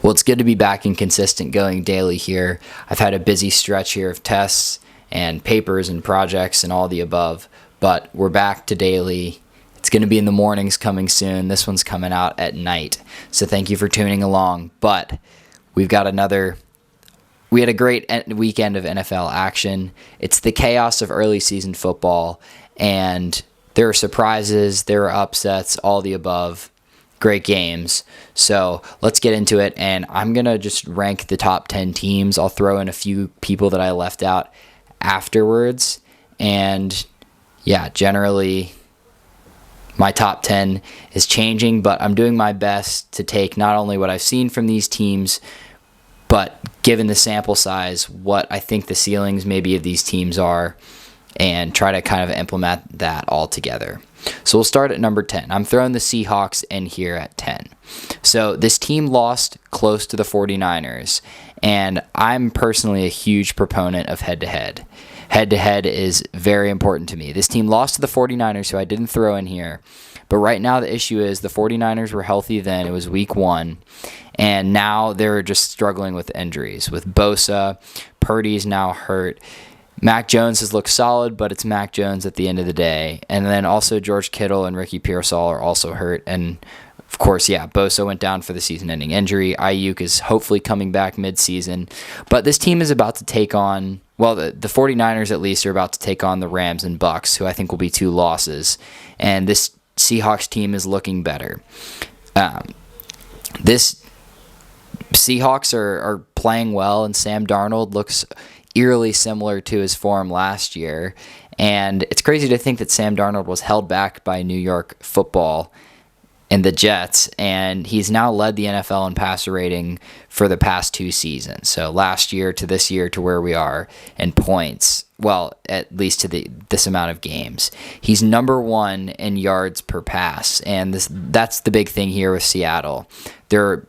Well, it's good to be back and consistent going daily here. I've had a busy stretch here of tests and papers and projects and all the above, but we're back to daily. It's going to be in the mornings coming soon. This one's coming out at night. So thank you for tuning along. But we had a great weekend of NFL action. It's the chaos of early season football, and there are surprises, there are upsets, all the above. Great games. So let's get into it, and I'm going to just rank the top 10 teams. I'll throw in a few people that I left out afterwards. And yeah, generally my top 10 is changing, but I'm doing my best to take not only what I've seen from these teams, but given the sample size, what I think the ceilings maybe of these teams are, and try to kind of implement that all together. So we'll start at number 10. I'm throwing the Seahawks in here at 10. So this team lost close to the 49ers, and I'm personally a huge proponent of head-to-head. Head-to-head is very important to me. This team lost to the 49ers, who I didn't throw in here. But right now the issue is the 49ers were healthy then. It was week 1. And now they're just struggling with injuries. With Bosa, Purdy's now hurt. Mac Jones has looked solid, but it's Mac Jones at the end of the day. And then also George Kittle and Ricky Pearsall are also hurt. And of course, yeah, Bosa went down for the season-ending injury. Ayuk is hopefully coming back mid-season. But this team is about to take on, well, the 49ers at least are about to take on the Rams and Bucs, who I think will be 2 losses. And this Seahawks team is looking better. This Seahawks are playing well, and Sam Darnold looks eerily similar to his form last year. And it's crazy to think that Sam Darnold was held back by New York football and the Jets, and he's now led the NFL in passer rating for the past 2 seasons. So last year to this year to where we are in points, well, at least to this amount of games. He's number 1 in yards per pass, and that's the big thing here with Seattle. They're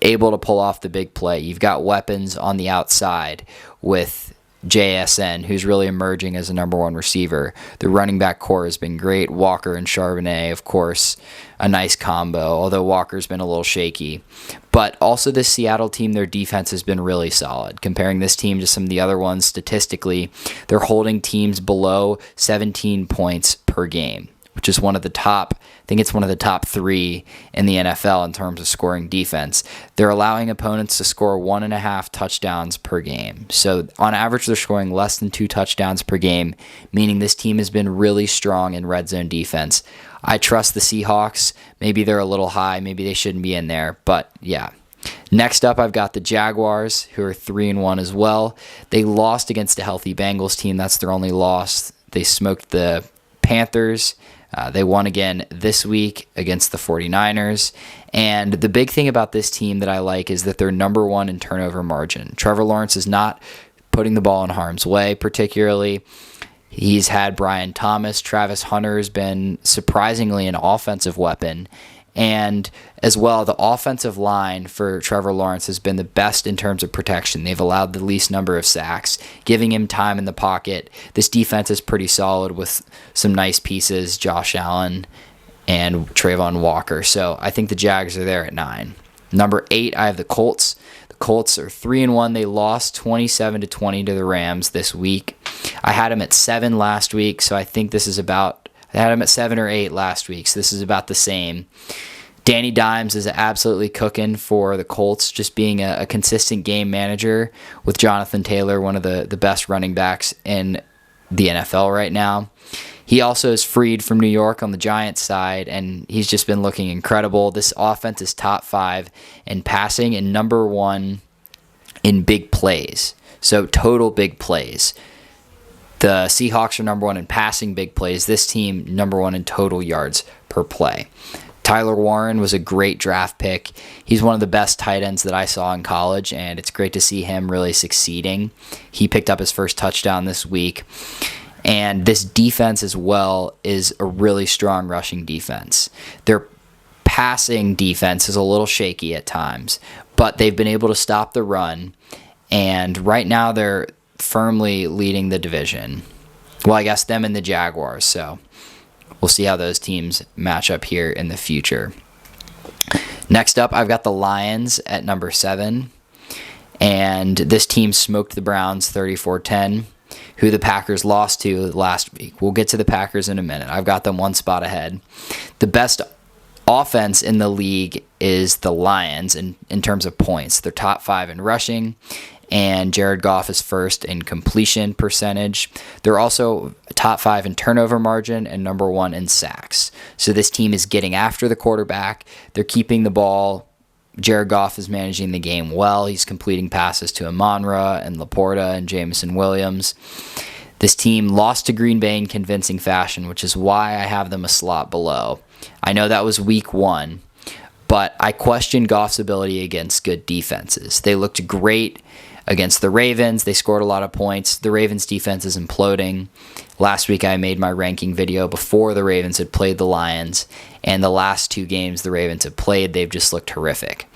able to pull off the big play. You've got weapons on the outside with JSN, who's really emerging as a number 1 receiver. The running back core has been great. Walker and Charbonnet, of course, a nice combo, although Walker's been a little shaky. But also this Seattle team, their defense has been really solid. Comparing this team to some of the other ones statistically, they're holding teams below 17 points per game, which is one of the top, I think it's one of the top 3 in the NFL in terms of scoring defense. They're allowing opponents to score 1.5 touchdowns per game. So on average, they're scoring less than 2 touchdowns per game, meaning this team has been really strong in red zone defense. I trust the Seahawks. Maybe they're a little high. Maybe they shouldn't be in there. But yeah. Next up, I've got the Jaguars, who are 3-1 as well. They lost against a healthy Bengals team. That's their only loss. They smoked the Panthers. They won again this week against the 49ers. And the big thing about this team that I like is that they're number 1 in turnover margin. Trevor Lawrence is not putting the ball in harm's way particularly. He's had Brian Thomas. Travis Hunter has been surprisingly an offensive weapon. And as well, the offensive line for Trevor Lawrence has been the best in terms of protection. They've allowed the least number of sacks, giving him time in the pocket. This defense is pretty solid with some nice pieces, Josh Allen and Trayvon Walker. So I think the Jags are there at 9. Number 8, I have the Colts. The Colts are 3-1. They lost 27-20 to the Rams this week. I had them at 7 last week, so I think this is about... I had him at 7 or 8 last week, so this is about the same. Danny Dimes is absolutely cooking for the Colts, just being a consistent game manager with Jonathan Taylor, one of the best running backs in the NFL right now. He also is freed from New York on the Giants side, and he's just been looking incredible. This offense is top 5 in passing and number 1 in big plays, so total big plays. The Seahawks are number 1 in passing big plays. This team, number 1 in total yards per play. Tyler Warren was a great draft pick. He's one of the best tight ends that I saw in college, and it's great to see him really succeeding. He picked up his first touchdown this week. And this defense as well is a really strong rushing defense. Their passing defense is a little shaky at times, but they've been able to stop the run. And right now they're firmly leading the division. Well, I guess them and the Jaguars, so we'll see how those teams match up here in the future. Next up, I've got the Lions at number 7. And this team smoked the Browns 34-10, who the Packers lost to last week. We'll get to the Packers in a minute. I've got them one spot ahead. The best offense in the league is the Lions in terms of points. They're top 5 in rushing, and Jared Goff is first in completion percentage. They're also top 5 in turnover margin and number 1 in sacks. So this team is getting after the quarterback. They're keeping the ball. Jared Goff is managing the game well. He's completing passes to Amon-Ra and Laporta and Jameson Williams. This team lost to Green Bay in convincing fashion, which is why I have them a slot below. I know that was week 1, but I question Goff's ability against good defenses. They looked great against the Ravens. They scored a lot of points. The Ravens' defense is imploding. Last week I made my ranking video before the Ravens had played the Lions, and the last 2 games the Ravens have played, they've just looked horrific.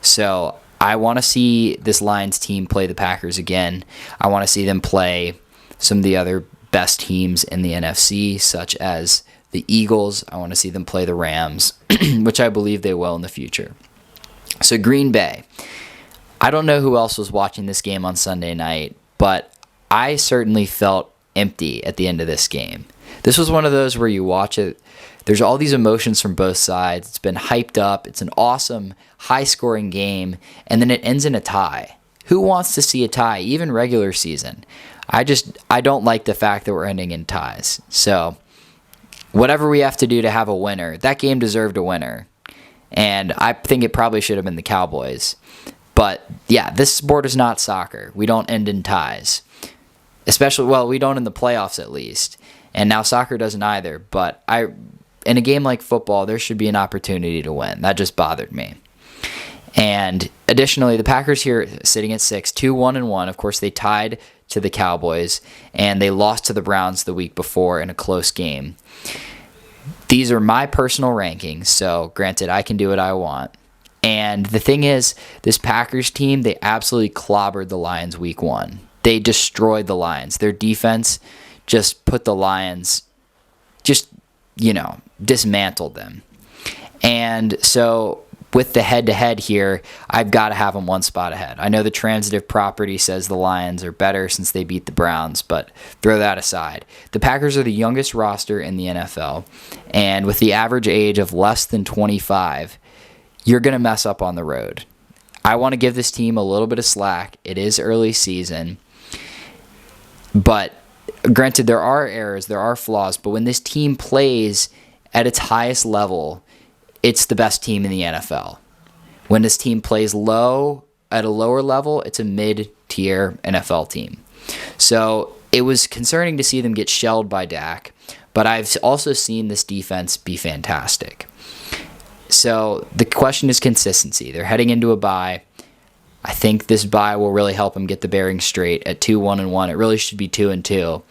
So I want to see this Lions team play the Packers again. I want to see them play some of the other best teams in the NFC, such as the Eagles. I want to see them play the Rams, which I believe they will in the future. So Green Bay. I don't know who else was watching this game on Sunday night, but I certainly felt empty at the end of this game. This was one of those where you watch it, there's all these emotions from both sides. It's been hyped up. It's an awesome, high-scoring game, and then it ends in a tie. Who wants to see a tie, even regular season? I don't like the fact that we're ending in ties. So whatever we have to do to have a winner, that game deserved a winner. And I think it probably should have been the Cowboys. But yeah, this sport is not soccer. We don't end in ties. We don't in the playoffs at least. And now soccer doesn't either. But in a game like football, there should be an opportunity to win. That just bothered me. And additionally, the Packers here sitting at 6, 2-1-1. Of course, they tied to the Cowboys, and they lost to the Browns the week before in a close game. These are my personal rankings, so granted, I can do what I want. And the thing is, this Packers team, they absolutely clobbered the Lions week 1. They destroyed the Lions. Their defense just put the Lions, dismantled them. And so with the head-to-head here, I've got to have them one spot ahead. I know the transitive property says the Lions are better since they beat the Browns, but throw that aside. The Packers are the youngest roster in the NFL, and with the average age of less than 25, you're going to mess up on the road. I want to give this team a little bit of slack. It is early season, but granted, there are errors, there are flaws, but when this team plays at its highest level, it's the best team in the NFL. When this team plays low at a lower level, it's a mid-tier NFL team. So it was concerning to see them get shelled by Dak, but I've also seen this defense be fantastic. So the question is consistency. They're heading into a bye. I think this bye will really help them get the bearings straight at 2-1-1. It really should be 2-2.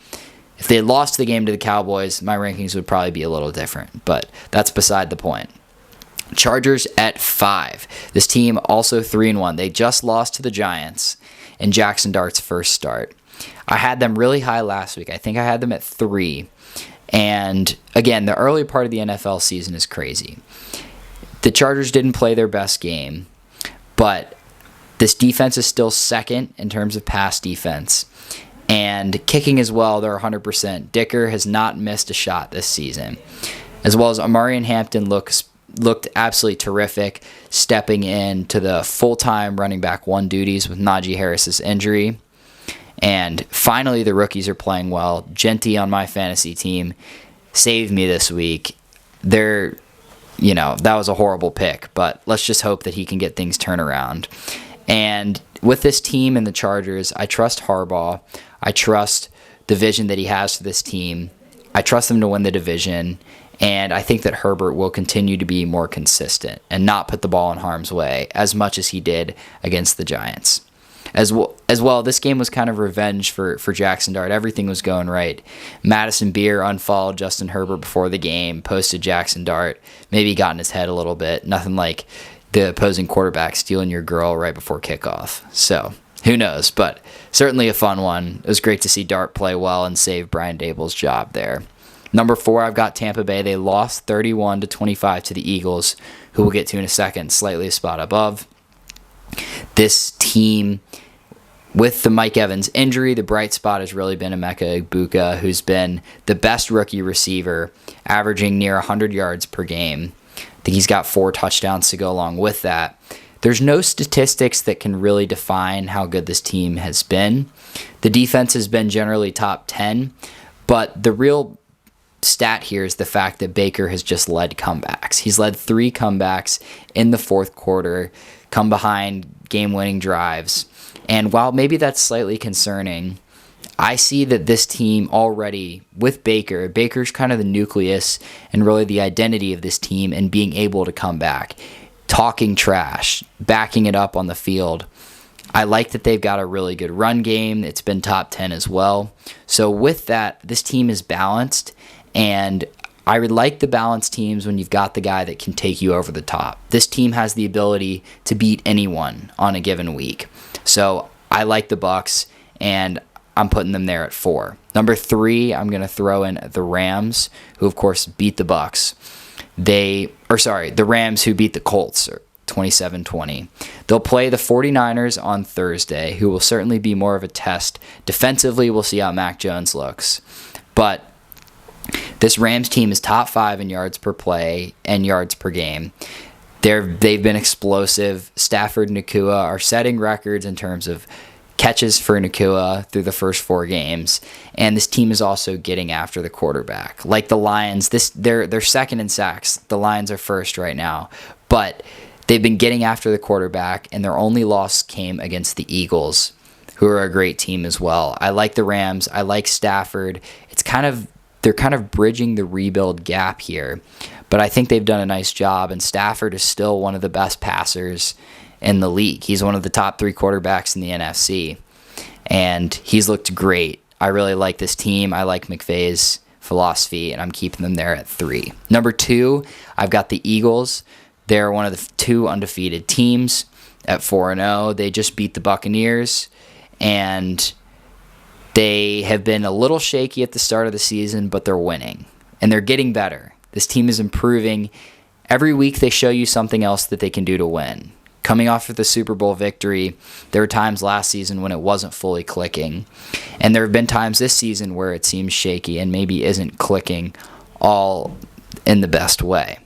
If they had lost the game to the Cowboys, my rankings would probably be a little different, but that's beside the point. Chargers at 5. This team also 3-1. They just lost to the Giants in Jackson Dart's first start. I had them really high last week. I think I had them at 3. And again, the early part of the NFL season is crazy. The Chargers didn't play their best game, but this defense is still second in terms of pass defense. And kicking as well, they're 100%. Dicker has not missed a shot this season. As well as Amarian Hampton looked absolutely terrific, stepping into the full-time running back 1 duties with Najee Harris's injury. And finally, the rookies are playing well. Genty on my fantasy team saved me this week. That was a horrible pick, but let's just hope that he can get things turned around. And with this team and the Chargers, I trust Harbaugh. I trust the vision that he has for this team. I trust them to win the division. And I think that Herbert will continue to be more consistent and not put the ball in harm's way as much as he did against the Giants. As well, this game was kind of revenge for Jackson Dart. Everything was going right. Madison Beer unfollowed Justin Herbert before the game, posted Jackson Dart, maybe got in his head a little bit. Nothing like the opposing quarterback stealing your girl right before kickoff. So, who knows? But certainly a fun one. It was great to see Dart play well and save Brian Dable's job there. Number 4, I've got Tampa Bay. They lost 31-25 to the Eagles, who we'll get to in a second, slightly a spot above. This team, with the Mike Evans injury, the bright spot has really been Emeka Egbuka, who's been the best rookie receiver, averaging near 100 yards per game. I think he's got 4 touchdowns to go along with that. There's no statistics that can really define how good this team has been. The defense has been generally top 10, but the real stat here is the fact that Baker has just led comebacks. He's led 3 comebacks in the fourth quarter, come behind game-winning drives. And while maybe that's slightly concerning, I see that this team already, with Baker's kind of the nucleus and really the identity of this team, and being able to come back, talking trash, backing it up on the field. I like that they've got a really good run game. It's been top 10 as well. So with that, this team is balanced, and I would like the balanced teams when you've got the guy that can take you over the top. This team has the ability to beat anyone on a given week. So I like the Bucs, and I'm putting them there at 4. Number 3, I'm going to throw in the Rams, who of course beat the Bucs. The Rams who beat the Colts 27-20. They'll play the 49ers on Thursday, who will certainly be more of a test. Defensively, we'll see how Mac Jones looks. But this Rams team is top 5 in yards per play and yards per game. They've been explosive. Stafford and Nakua are setting records in terms of catches for Nakua through the first 4 games, and this team is also getting after the quarterback. Like the Lions, they're second in sacks. The Lions are first right now, but they've been getting after the quarterback, and their only loss came against the Eagles, who are a great team as well. I like the Rams. I like Stafford. They're kind of bridging the rebuild gap here, but I think they've done a nice job, and Stafford is still one of the best passers in the league. He's one of the top 3 quarterbacks in the NFC, and he's looked great. I really like this team. I like McVay's philosophy, and I'm keeping them there at 3. Number 2, I've got the Eagles. They're one of the 2 undefeated teams at 4-0. They just beat the Buccaneers, and they have been a little shaky at the start of the season, but they're winning, and they're getting better. This team is improving. Every week they show you something else that they can do to win. Coming off of the Super Bowl victory, there were times last season when it wasn't fully clicking, and there have been times this season where it seems shaky and maybe isn't clicking all in the best way.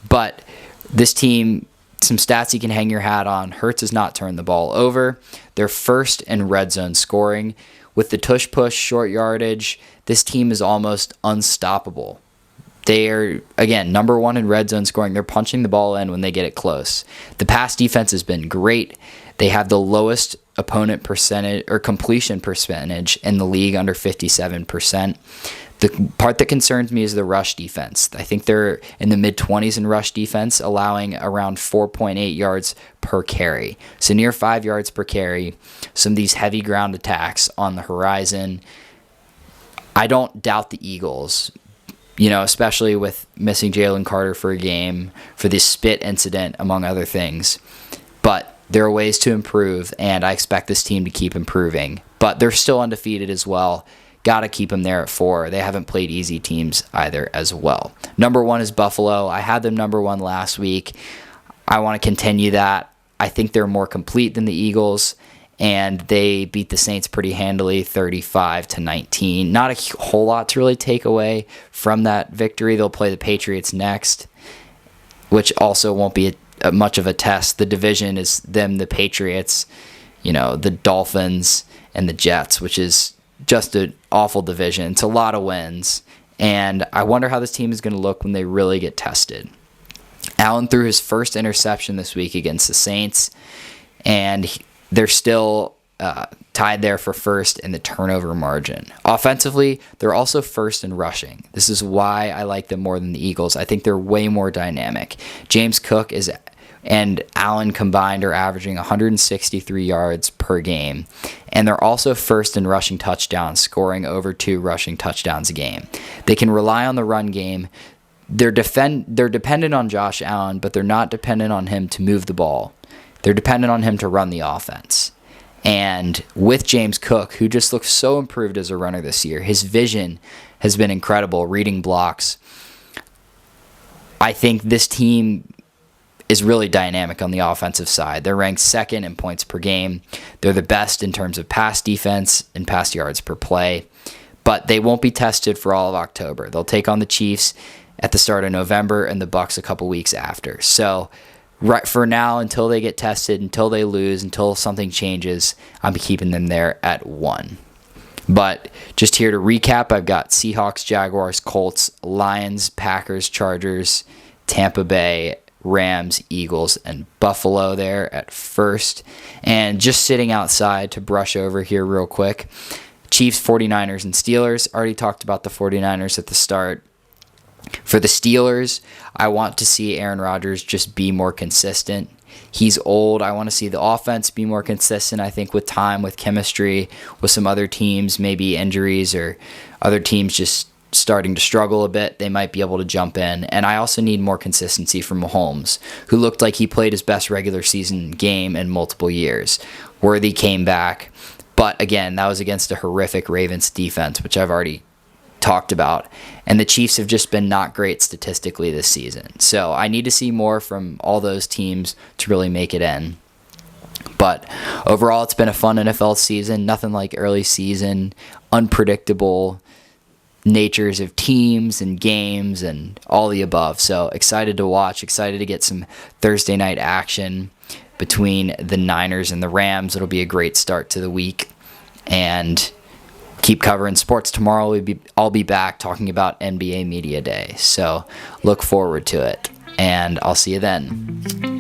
But this team, some stats you can hang your hat on. Hurts has not turned the ball over. They're first in red zone scoring. With the tush-push, short yardage, this team is almost unstoppable. They are, again, number 1 in red zone scoring. They're punching the ball in when they get it close. The pass defense has been great. They have the lowest opponent percentage or completion percentage in the league, under 57%. The part that concerns me is the rush defense. I think they're in the mid-20s in rush defense, allowing around 4.8 yards per carry. So near 5 yards per carry. Some of these heavy ground attacks on the horizon. I don't doubt the Eagles, especially with missing Jalen Carter for a game, for this spit incident, among other things. But there are ways to improve, and I expect this team to keep improving. But they're still undefeated as well. Got to keep them there at 4. They haven't played easy teams either as well. Number 1 is Buffalo. I had them number 1 last week. I want to continue that. I think they're more complete than the Eagles, and they beat the Saints pretty handily, 35-19. Not a whole lot to really take away from that victory. They'll play the Patriots next, which also won't be much of a test. The division is them, the Patriots, the Dolphins, and the Jets, which is just an awful division. It's a lot of wins, and I wonder how this team is going to look when they really get tested. Allen threw his first interception this week against the Saints, and they're still tied there for first in the turnover margin. Offensively, they're also first in rushing. This is why I like them more than the Eagles. I think they're way more dynamic. James Cook and Allen combined are averaging 163 yards per game. And they're also first in rushing touchdowns, scoring over 2 rushing touchdowns a game. They can rely on the run game. They're dependent on Josh Allen, but they're not dependent on him to move the ball. They're dependent on him to run the offense. And with James Cook, who just looks so improved as a runner this year, his vision has been incredible, reading blocks. I think this team is really dynamic on the offensive side. They're ranked second in points per game. They're the best in terms of pass defense and pass yards per play. But they won't be tested for all of October. They'll take on the Chiefs at the start of November and the Bucs a couple weeks after. So right for now, until they get tested, until they lose, until something changes, I'm keeping them there at 1. But just here to recap, I've got Seahawks, Jaguars, Colts, Lions, Packers, Chargers, Tampa Bay, Rams, Eagles, and Buffalo there at first. And just sitting outside to brush over here real quick, Chiefs, 49ers, and Steelers. Already talked about the 49ers at the start. For the Steelers, I want to see Aaron Rodgers just be more consistent. He's old. I want to see the offense be more consistent. I think with time, with chemistry, with some other teams, maybe injuries or other teams just starting to struggle a bit, they might be able to jump in. And I also need more consistency from Mahomes, who looked like he played his best regular season game in multiple years. Worthy came back. But again, that was against a horrific Ravens defense, which I've already talked about. And the Chiefs have just been not great statistically this season. So I need to see more from all those teams to really make it in. But overall, it's been a fun NFL season. Nothing like early season, unpredictable natures of teams and games and all the above. So excited to watch, excited to get some Thursday night action between the Niners and the Rams. It'll be a great start to the week. And keep covering sports. Tomorrow I'll be back talking about NBA Media Day. So look forward to it. And I'll see you then.